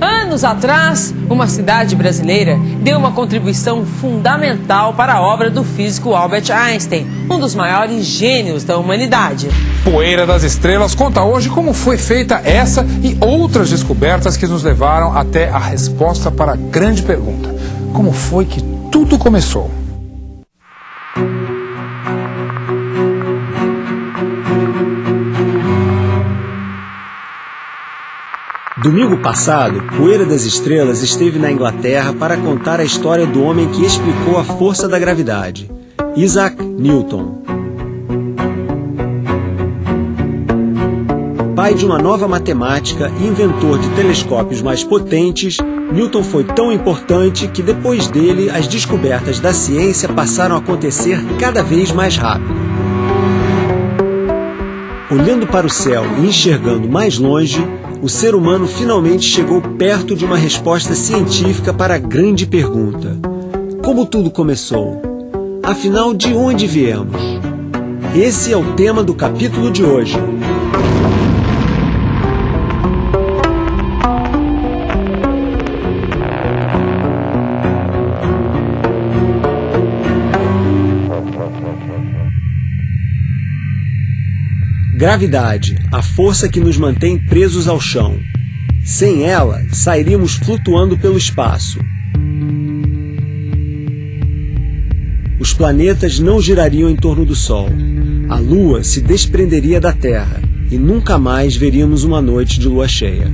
Anos atrás, uma cidade brasileira deu uma contribuição fundamental para a obra do físico Albert Einstein, um dos maiores gênios da humanidade. Poeira das Estrelas conta hoje como foi feita essa e outras descobertas que nos levaram até a resposta para a grande pergunta: como foi que tudo começou? Domingo passado, Poeira das Estrelas esteve na Inglaterra para contar a história do homem que explicou a força da gravidade, Isaac Newton. Pai de uma nova matemática e inventor de telescópios mais potentes, Newton foi tão importante que depois dele as descobertas da ciência passaram a acontecer cada vez mais rápido. Olhando para o céu e enxergando mais longe, o ser humano finalmente chegou perto de uma resposta científica para a grande pergunta: como tudo começou? Afinal, de onde viemos? Esse é o tema do capítulo de hoje. Gravidade, a força que nos mantém presos ao chão. Sem ela, sairíamos flutuando pelo espaço. Os planetas não girariam em torno do Sol. A Lua se desprenderia da Terra e nunca mais veríamos uma noite de lua cheia.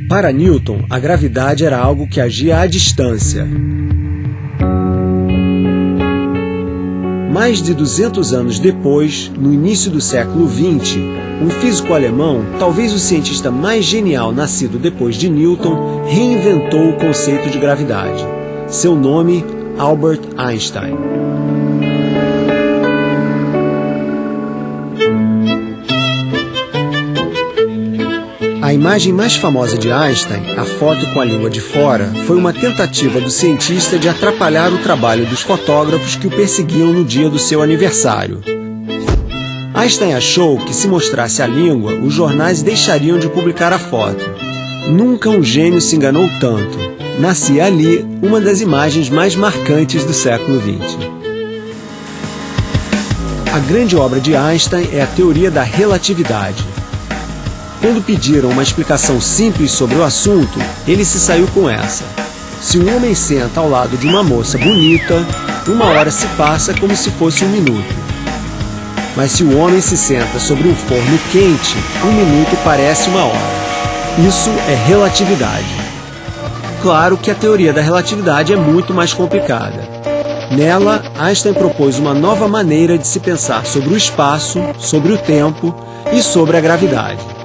Para Newton, a gravidade era algo que agia à distância. Mais de 200 anos depois, no início do século XX, um físico alemão, talvez o cientista mais genial nascido depois de Newton, reinventou o conceito de gravidade. Seu nome, Albert Einstein. A imagem mais famosa de Einstein, a foto com a língua de fora, foi uma tentativa do cientista de atrapalhar o trabalho dos fotógrafos que o perseguiam no dia do seu aniversário. Einstein achou que, se mostrasse a língua, os jornais deixariam de publicar a foto. Nunca um gênio se enganou tanto. Nascia ali uma das imagens mais marcantes do século XX. A grande obra de Einstein é a teoria da relatividade. Quando pediram uma explicação simples sobre o assunto, ele se saiu com essa: se um homem senta ao lado de uma moça bonita, uma hora se passa como se fosse um minuto. Mas se o homem se senta sobre um forno quente, um minuto parece uma hora. Isso é relatividade. Claro que a teoria da relatividade é muito mais complicada. Nela, Einstein propôs uma nova maneira de se pensar sobre o espaço, sobre o tempo e sobre a gravidade.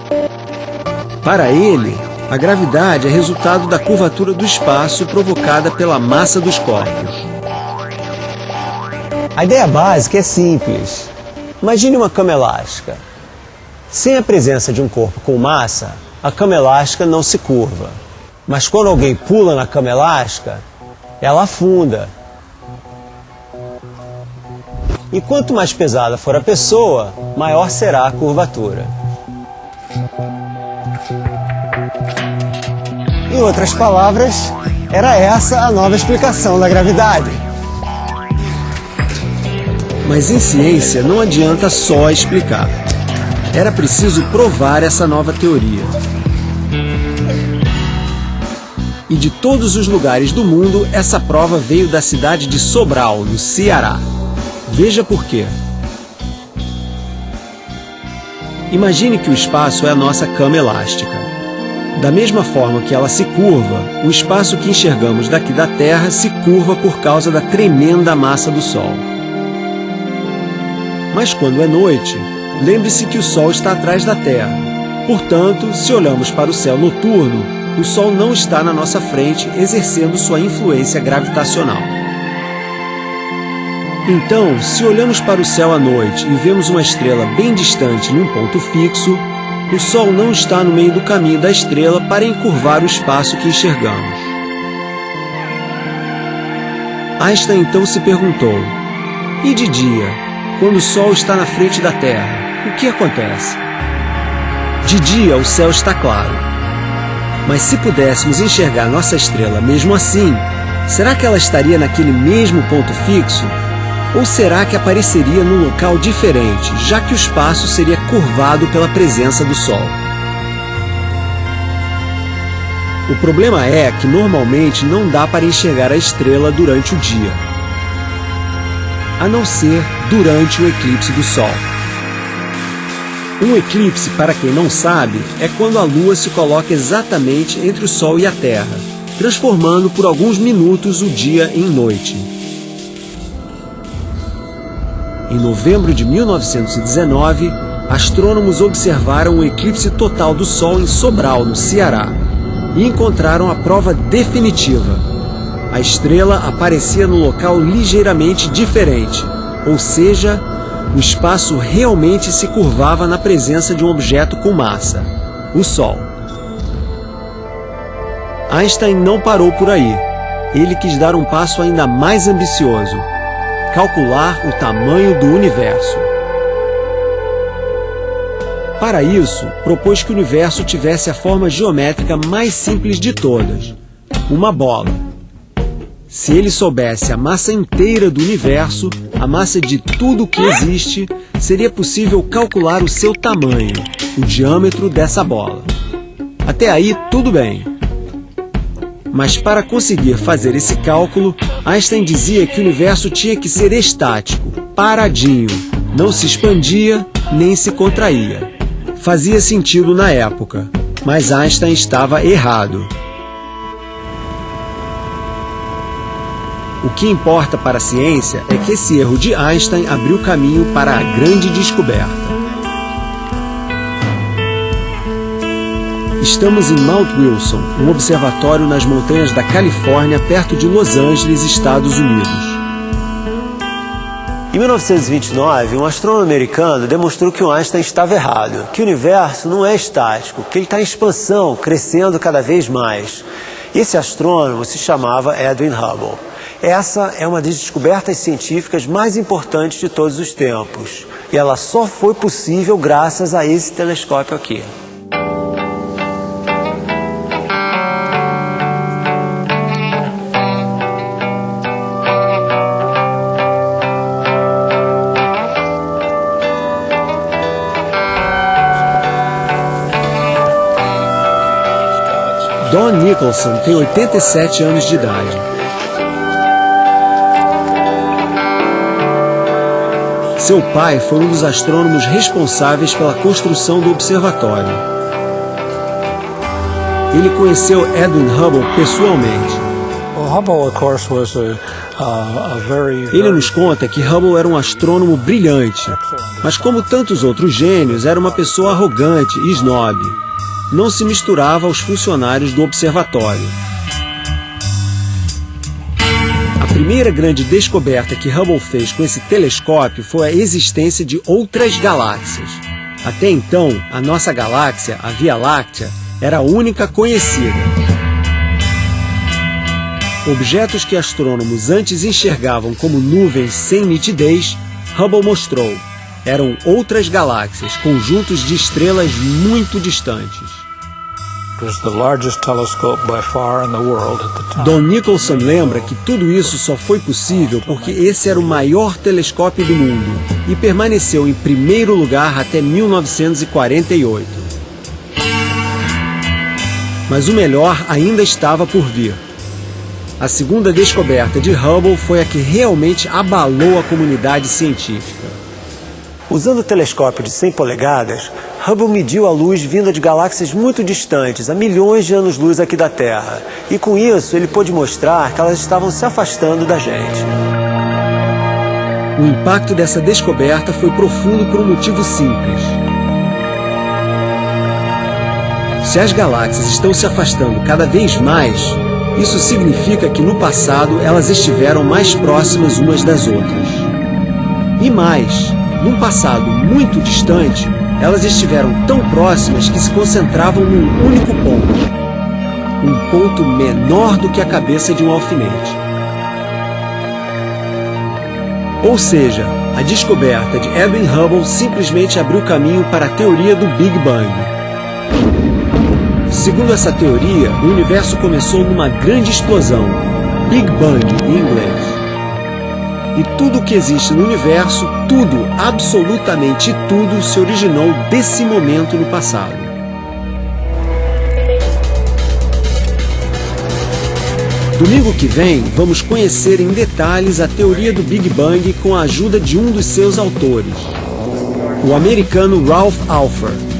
Para ele, a gravidade é resultado da curvatura do espaço provocada pela massa dos corpos. A ideia básica é simples. Imagine uma cama elástica. Sem a presença de um corpo com massa, a cama elástica não se curva. Mas quando alguém pula na cama elástica, ela afunda. E quanto mais pesada for a pessoa, maior será a curvatura. Em outras palavras, era essa a nova explicação da gravidade. Mas em ciência não adianta só explicar. Era preciso provar essa nova teoria. E de todos os lugares do mundo, essa prova veio da cidade de Sobral, no Ceará. Veja por quê. Imagine que o espaço é a nossa cama elástica. Da mesma forma que ela se curva, o espaço que enxergamos daqui da Terra se curva por causa da tremenda massa do Sol. Mas quando é noite, lembre-se que o Sol está atrás da Terra. Portanto, se olhamos para o céu noturno, o Sol não está na nossa frente exercendo sua influência gravitacional. Então, se olhamos para o céu à noite e vemos uma estrela bem distante num ponto fixo, o Sol não está no meio do caminho da estrela para encurvar o espaço que enxergamos. Einstein então se perguntou: e de dia, quando o Sol está na frente da Terra, o que acontece? De dia o céu está claro. Mas se pudéssemos enxergar nossa estrela mesmo assim, será que ela estaria naquele mesmo ponto fixo? Ou será que apareceria num local diferente, já que o espaço seria curvado pela presença do Sol? O problema é que normalmente não dá para enxergar a estrela durante o dia, a não ser durante o eclipse do Sol. Um eclipse, para quem não sabe, é quando a Lua se coloca exatamente entre o Sol e a Terra, transformando por alguns minutos o dia em noite. Em novembro de 1919, astrônomos observaram o eclipse total do Sol em Sobral, no Ceará, e encontraram a prova definitiva. A estrela aparecia no local ligeiramente diferente, ou seja, o espaço realmente se curvava na presença de um objeto com massa, o Sol. Einstein não parou por aí. Ele quis dar um passo ainda mais ambicioso: calcular o tamanho do universo. Para isso, propôs que o universo tivesse a forma geométrica mais simples de todas, uma bola. Se ele soubesse a massa inteira do universo, a massa de tudo que existe, seria possível calcular o seu tamanho, o diâmetro dessa bola. Até aí, tudo bem. Mas para conseguir fazer esse cálculo, Einstein dizia que o universo tinha que ser estático, paradinho, não se expandia nem se contraía. Fazia sentido na época, mas Einstein estava errado. O que importa para a ciência é que esse erro de Einstein abriu caminho para a grande descoberta. Estamos em Mount Wilson, um observatório nas montanhas da Califórnia, perto de Los Angeles, Estados Unidos. Em 1929, um astrônomo americano demonstrou que o Einstein estava errado, que o universo não é estático, que ele está em expansão, crescendo cada vez mais. Esse astrônomo se chamava Edwin Hubble. Essa é uma das descobertas científicas mais importantes de todos os tempos. E ela só foi possível graças a esse telescópio aqui. Don Nicholson tem 87 anos de idade. Seu pai foi um dos astrônomos responsáveis pela construção do observatório. Ele conheceu Edwin Hubble pessoalmente. Ele nos conta que Hubble era um astrônomo brilhante, mas como tantos outros gênios, era uma pessoa arrogante e snob. Não se misturava aos funcionários do observatório. A primeira grande descoberta que Hubble fez com esse telescópio foi a existência de outras galáxias. Até então, a nossa galáxia, a Via Láctea, era a única conhecida. Objetos que astrônomos antes enxergavam como nuvens sem nitidez, Hubble mostrou. Eram outras galáxias, conjuntos de estrelas muito distantes. Don Nicholson lembra que tudo isso só foi possível porque esse era o maior telescópio do mundo e permaneceu em primeiro lugar até 1948. Mas o melhor ainda estava por vir. A segunda descoberta de Hubble foi a que realmente abalou a comunidade científica. Usando o telescópio de 100 polegadas, Hubble mediu a luz vinda de galáxias muito distantes, a milhões de anos-luz aqui da Terra. E com isso, ele pôde mostrar que elas estavam se afastando da gente. O impacto dessa descoberta foi profundo por um motivo simples. Se as galáxias estão se afastando cada vez mais, isso significa que no passado elas estiveram mais próximas umas das outras. E mais, num passado muito distante, elas estiveram tão próximas que se concentravam num único ponto. Um ponto menor do que a cabeça de um alfinete. Ou seja, a descoberta de Edwin Hubble simplesmente abriu caminho para a teoria do Big Bang. Segundo essa teoria, o universo começou numa grande explosão, Big Bang em inglês. E tudo o que existe no universo, tudo, absolutamente tudo, se originou desse momento no passado. Domingo que vem, vamos conhecer em detalhes a teoria do Big Bang com a ajuda de um dos seus autores, o americano Ralph Alpher.